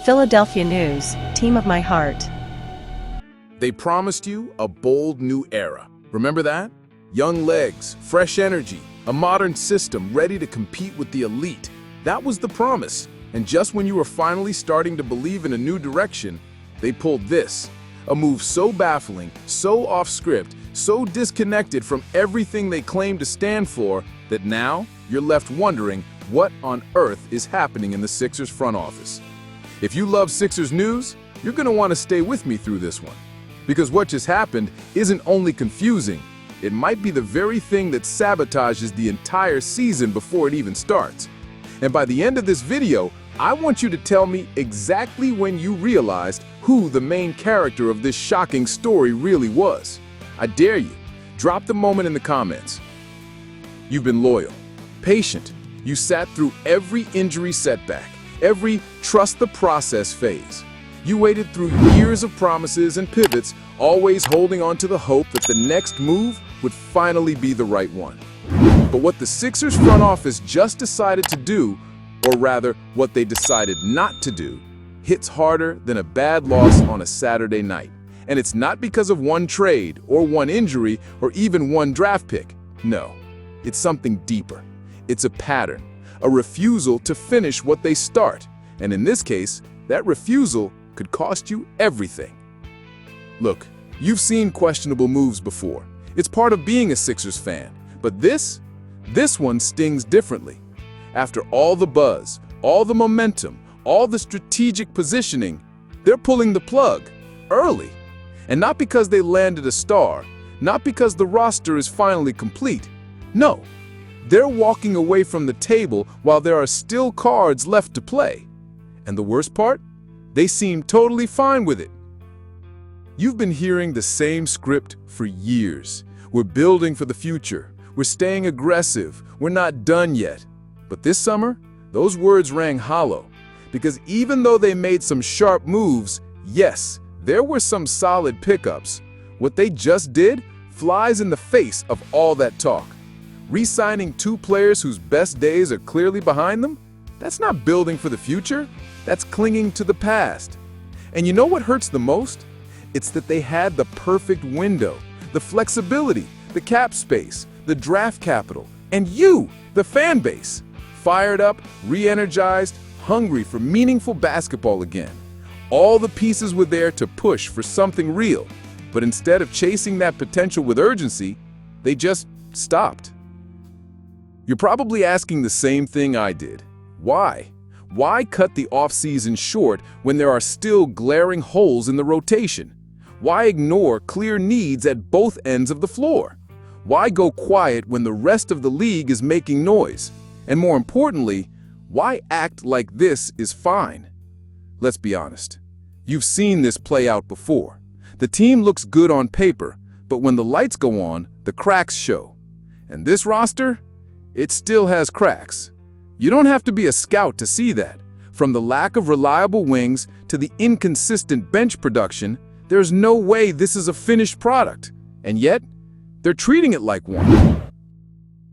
Philadelphia News, team of my heart. They promised you a bold new era. Remember that? Young legs, fresh energy, a modern system ready to compete with the elite. That was the promise. And just when you were finally starting to believe in a new direction, they pulled this. A move so baffling, so off-script, so disconnected from everything they claimed to stand for that now you're left wondering what on earth is happening in the Sixers front office. If you love Sixers news, you're going to want to stay with me through this one. Because what just happened isn't only confusing, it might be the very thing that sabotages the entire season before it even starts. And by the end of this video, I want you to tell me exactly when you realized who the main character of this shocking story really was. I dare you. Drop the moment in the comments. You've been loyal, patient. You sat through every injury setback, every trust the process phase. You waited through years of promises and pivots, always holding on to the hope that the next move would finally be the right one. But what the Sixers front office just decided to do, or rather, what they decided not to do, hits harder than a bad loss on a Saturday night. And it's not because of one trade, or one injury, or even one draft pick. No, it's something deeper. It's a pattern, a refusal to finish what they start. And in this case, that refusal could cost you everything. Look, you've seen questionable moves before. It's part of being a Sixers fan. But this one stings differently. After all the buzz, all the momentum, all the strategic positioning, they're pulling the plug early. And not because they landed a star, not because the roster is finally complete. No, they're walking away from the table while there are still cards left to play. And the worst part? They seem totally fine with it. You've been hearing the same script for years. We're building for the future. We're staying aggressive. We're not done yet. But this summer, those words rang hollow. Because even though they made some sharp moves, yes, there were some solid pickups. What they just did flies in the face of all that talk. Re-signing two players whose best days are clearly behind them? That's not building for the future. That's clinging to the past. And you know what hurts the most? It's that they had the perfect window, the flexibility, the cap space, the draft capital, and you, the fan base, fired up, re-energized, hungry for meaningful basketball again. All the pieces were there to push for something real, but instead of chasing that potential with urgency, they just stopped. You're probably asking the same thing I did. Why? Why cut the offseason short when there are still glaring holes in the rotation? Why ignore clear needs at both ends of the floor? Why go quiet when the rest of the league is making noise? And more importantly, why act like this is fine? Let's be honest. You've seen this play out before. The team looks good on paper, but when the lights go on, the cracks show. And this roster? It still has cracks. You don't have to be a scout to see that. From the lack of reliable wings to the inconsistent bench production, there's no way this is a finished product. And yet, they're treating it like one.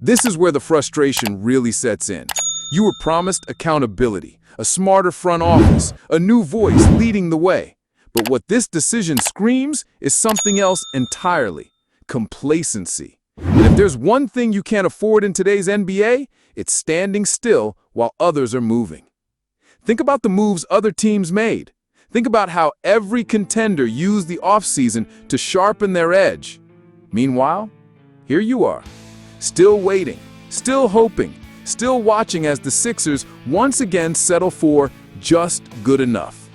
This is where the frustration really sets in. You were promised accountability, a smarter front office, a new voice leading the way. But what this decision screams is something else entirely: complacency. And if there's one thing you can't afford in today's NBA, it's standing still while others are moving. Think about the moves other teams made. Think about how every contender used the offseason to sharpen their edge. Meanwhile, here you are, still waiting, still hoping, still watching as the Sixers once again settle for just good enough.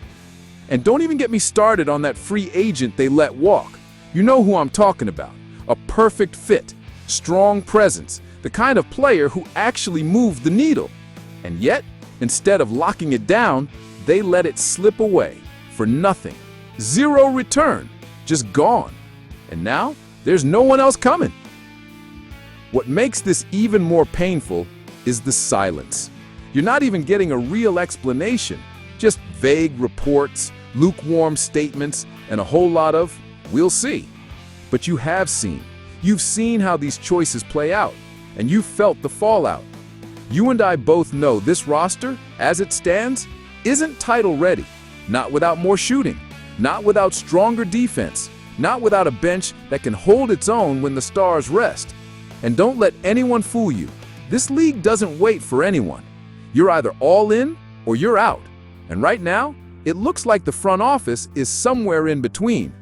And don't even get me started on that free agent they let walk. You know who I'm talking about. A perfect fit, strong presence, the kind of player who actually moved the needle. And yet, instead of locking it down, they let it slip away for nothing. Zero return, just gone. And now, there's no one else coming. What makes this even more painful is the silence. You're not even getting a real explanation, just vague reports, lukewarm statements, and a whole lot of, "We'll see." But you have seen. You've seen how these choices play out, and you've felt the fallout. You and I both know this roster, as it stands, isn't title ready. not without more shooting, not without stronger defense, not without a bench that can hold its own when the stars rest. And don't let anyone fool you. This league doesn't wait for anyone. You're either all in or you're out. And right now, it looks like the front office is somewhere in between.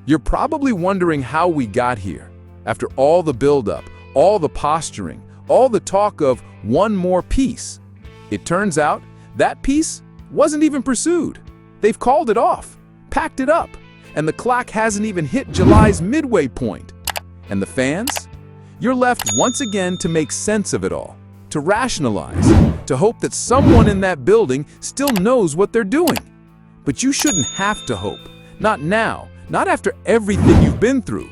You're probably wondering how we got here. After all the buildup, all the posturing, all the talk of one more piece. It turns out that piece wasn't even pursued. They've called it off, packed it up, and the clock hasn't even hit July's midway point. And the fans? You're left once again to make sense of it all, to rationalize, to hope that someone in that building still knows what they're doing. But you shouldn't have to hope. Not now, not after everything you've been through.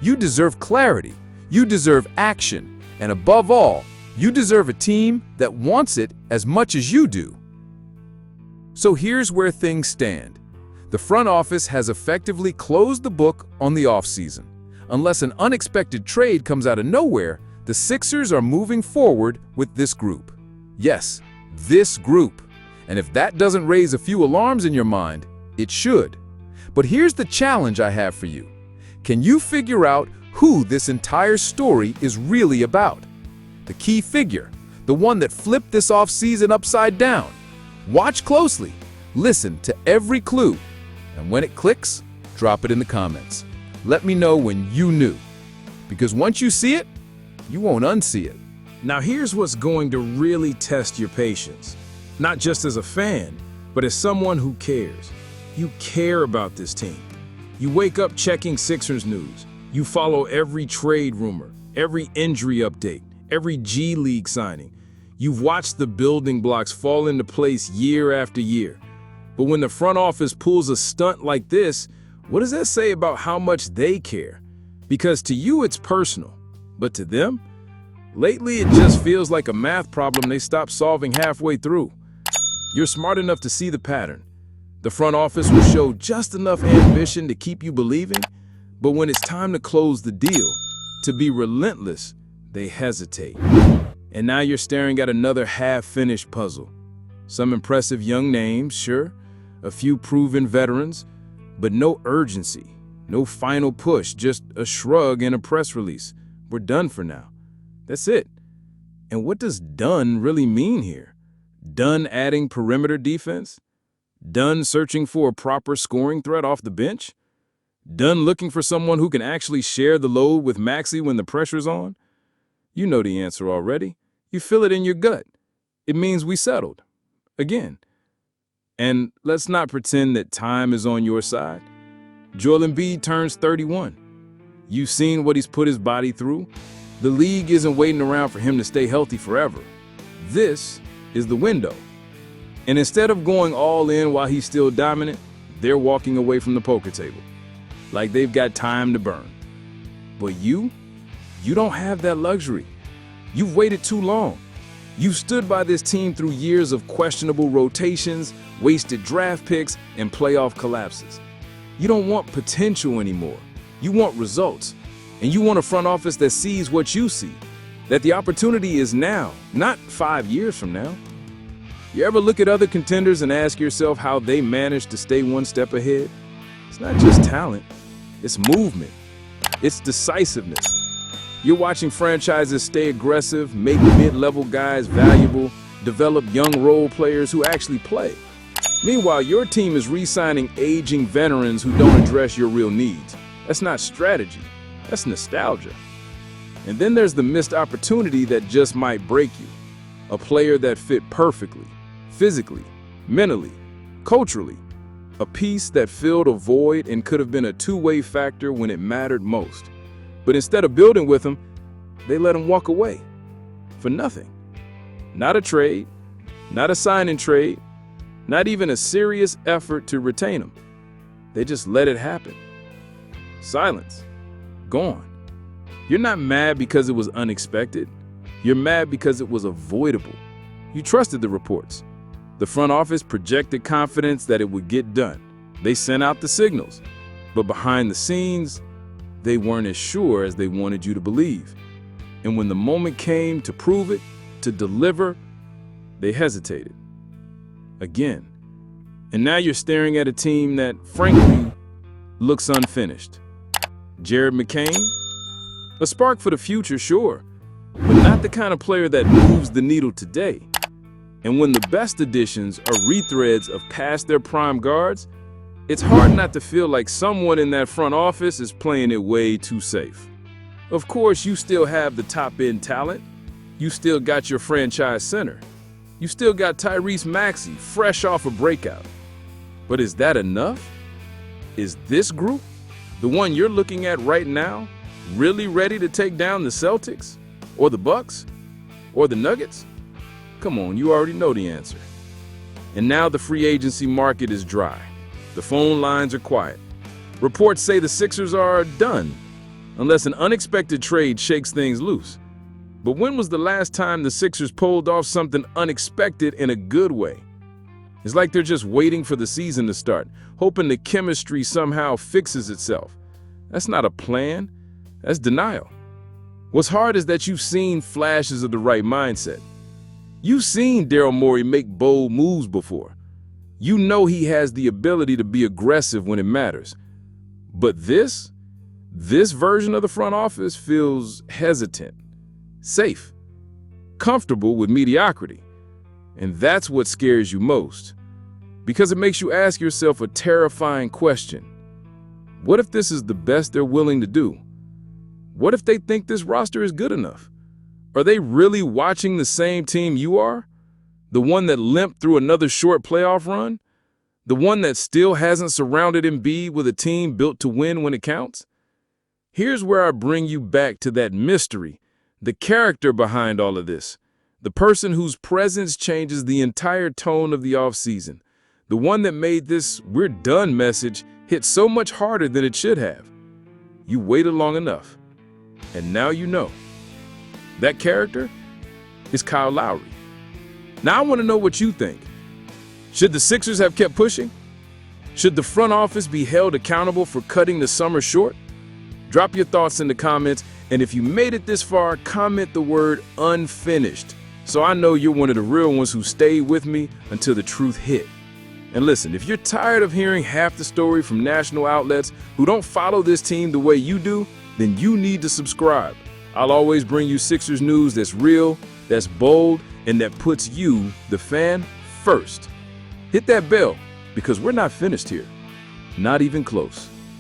You deserve clarity. You deserve action. And above all, you deserve a team that wants it as much as you do. So here's where things stand. The front office has effectively closed the book on the offseason. Unless an unexpected trade comes out of nowhere, the Sixers are moving forward with this group. Yes, this group. And if that doesn't raise a few alarms in your mind, it should. But here's the challenge I have for you. Can you figure out who this entire story is really about? The key figure, the one that flipped this offseason upside down. Watch closely, listen to every clue, and when it clicks, drop it in the comments. Let me know when you knew. Because once you see it, you won't unsee it. Now here's what's going to really test your patience. Not just as a fan, but as someone who cares. You care about this team. You wake up checking Sixers news. You follow every trade rumor, every injury update, every G League signing. You've watched the building blocks fall into place year after year. But when the front office pulls a stunt like this, what does that say about how much they care? Because to you it's personal, but to them, lately it just feels like a math problem they stopped solving halfway through. You're smart enough to see the pattern. The front office will show just enough ambition to keep you believing, but when it's time to close the deal, to be relentless, they hesitate. And now you're staring at another half-finished puzzle. Some impressive young names, sure, a few proven veterans, but no urgency, no final push, just a shrug and a press release. We're done for now. That's it. And what does done really mean here? Done adding perimeter defense? Done searching for a proper scoring threat off the bench? Done looking for someone who can actually share the load with Maxey when the pressure's on? You know the answer already. You feel it in your gut. It means we settled. Again. And let's not pretend that time is on your side. Joel Embiid turns 31. You've seen what he's put his body through. The league isn't waiting around for him to stay healthy forever. This is the window. And instead of going all in while he's still dominant, they're walking away from the poker table. Like they've got time to burn. But you don't have that luxury. You've waited too long. You've stood by this team through years of questionable rotations, wasted draft picks, and playoff collapses. You don't want potential anymore. You want results. And you want a front office that sees what you see. That the opportunity is now, not 5 years from now. You ever look at other contenders and ask yourself how they managed to stay one step ahead? It's not just talent, it's movement, it's decisiveness. You're watching franchises stay aggressive, make mid-level guys valuable, develop young role players who actually play. Meanwhile, your team is re-signing aging veterans who don't address your real needs. That's not strategy, that's nostalgia. And then there's the missed opportunity that just might break you. A player that fit perfectly. Physically, mentally, culturally, a piece that filled a void and could have been a two-way factor when it mattered most. But instead of building with him, they let him walk away for nothing. Not a trade, not a sign-and trade, not even a serious effort to retain him. They just let it happen. Silence. Gone. You're not mad because it was unexpected. You're mad because it was avoidable. You trusted the reports. The front office projected confidence that it would get done. They sent out the signals. But behind the scenes, they weren't as sure as they wanted you to believe. And when the moment came to prove it, to deliver, they hesitated. Again. And now you're staring at a team that, frankly, looks unfinished. Jared McCain? A spark for the future, sure, but not the kind of player that moves the needle today. And when the best additions are retreads of past their prime guards, it's hard not to feel like someone in that front office is playing it way too safe. Of course, you still have the top-end talent. You still got your franchise center. You still got Tyrese Maxey, fresh off a breakout. But is that enough? Is this group, the one you're looking at right now, really ready to take down the Celtics? Or the Bucks? Or the Nuggets? Come on, you already know the answer. And now the free agency market is dry. The phone lines are quiet. Reports say the Sixers are done, unless an unexpected trade shakes things loose. But when was the last time the Sixers pulled off something unexpected in a good way? It's like they're just waiting for the season to start, hoping the chemistry somehow fixes itself. That's not a plan, that's denial. What's hard is that you've seen flashes of the right mindset. You've seen Daryl Morey make bold moves before. You know he has the ability to be aggressive when it matters. But this version of the front office feels hesitant, safe, comfortable with mediocrity. And that's what scares you most, because it makes you ask yourself a terrifying question. What if this is the best they're willing to do? What if they think this roster is good enough? Are they really watching the same team you are? The one that limped through another short playoff run? The one that still hasn't surrounded Embiid with a team built to win when it counts? Here's where I bring you back to that mystery, the character behind all of this, the person whose presence changes the entire tone of the offseason, the one that made this "we're done" message hit so much harder than it should have. You waited long enough, and now you know. That character is Kyle Lowry. Now I want to know what you think. Should the Sixers have kept pushing? Should the front office be held accountable for cutting the summer short? Drop your thoughts in the comments, and if you made it this far, comment the word "unfinished," so I know you're one of the real ones who stayed with me until the truth hit. And listen, if you're tired of hearing half the story from national outlets who don't follow this team the way you do, then you need to subscribe. I'll always bring you Sixers news that's real, that's bold, and that puts you, the fan, first. Hit that bell, because we're not finished here. Not even close.